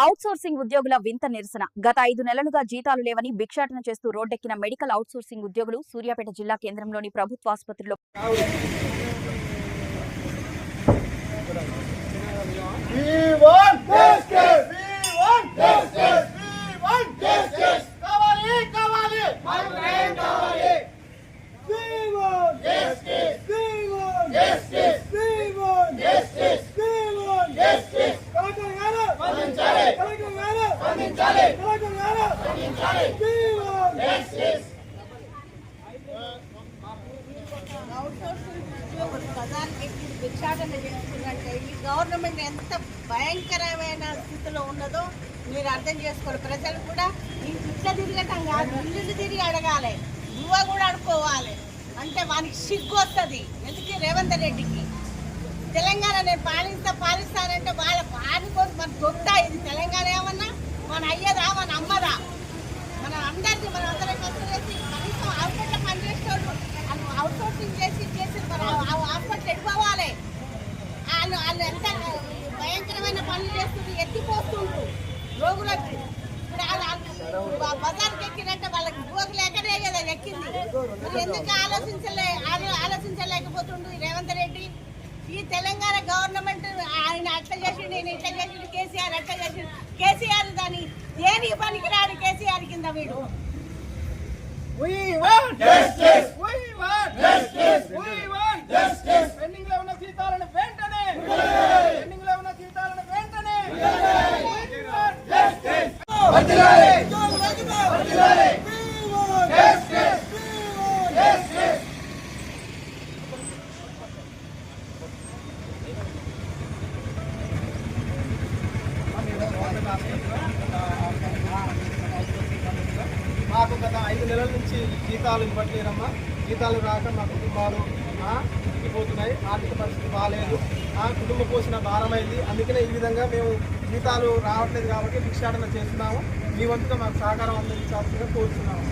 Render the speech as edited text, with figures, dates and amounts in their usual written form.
Outsourcing ఉద్యోగుల వింత నిరసన. గత 5 నెలలుగా జీతాలు లేవని భిక్షాటన చేస్తూ రోడ్డెక్కిన మెడికల్ అవుట్సోర్సింగ్ ఉద్యోగులు సూర్యాపేట జిల్లా కేంద్రంలోని ప్రభుత్వాసుపత్రిలో భిక్షాటన చేస్తుందంటే ఈ గవర్నమెంట్ ఎంత భయంకరమైన స్థితిలో ఉన్నదో మీరు అర్థం చేసుకోవాలి. ప్రజలు కూడా ఈ భిక్ష తిరగటం కాదు, ఇల్లు తిరిగి అడగాలి, నువ్వు కూడా అడుకోవాలి అంటే వానికి సిగ్గు వస్తుంది. ఎందుకు రేవంత్ రెడ్డికి తెలంగాణ నేను పాలిస్తానంటే వాళ్ళ పాడుకోసం మన దొడ్డా ఇది తెలంగాణ ఏమన్నా మన అయ్యదా మన అమ్మదా మన అందరికీ మనం అందరం చేసి కనీసం హాస్పిటల్ పనిచేసేవాళ్ళు అవుట్సోర్సింగ్ చేసి మన హాస్పిటల్ ఎడిపోవాలి. వాళ్ళు ఎంత భయంకరమైన పనులు చేస్తుండ్రు, ఎత్తిపోతుండ్రు రోగులకు. ఇప్పుడు బజార్కి ఎక్కినట్టే వాళ్ళకి రోగులు ఎక్కడే కదా ఎక్కింది. మరి ఎందుకు ఆలోచించలేకపోతుండ్రు రేవంత్ రెడ్డి? ఈ తెలంగాణ గవర్నమెంట్ ఆయన అట్లా చేసిండు, నేను ఇట్లా చేసిండు, కేసీఆర్ అట్లా చేసిండు. కేసీఆర్ దాని దేనికి పనికిరాడు కేసీఆర్ కింద వీడు. పెండింగ్ లో ఉన్న జీతాలను వెంటనే మాకు గత 5 నెలల నుంచి జీతాలు ఇవ్వట్లేదమ్మా. జీతాలు రాక మా కుటుంబాలు చిక్కిపోతున్నాయి. ఆర్థిక పరిస్థితి బాగాలేదు, కుటుంబ పోషణ భారమైంది. అందుకనే ఈ విధంగా మేము జీతాలు రావట్లేదు కాబట్టి భిక్షాటన చేస్తున్నాము. మీ వంతుగా మాకు సహకారం అందించాల్సిందిగా కోరుతున్నాము.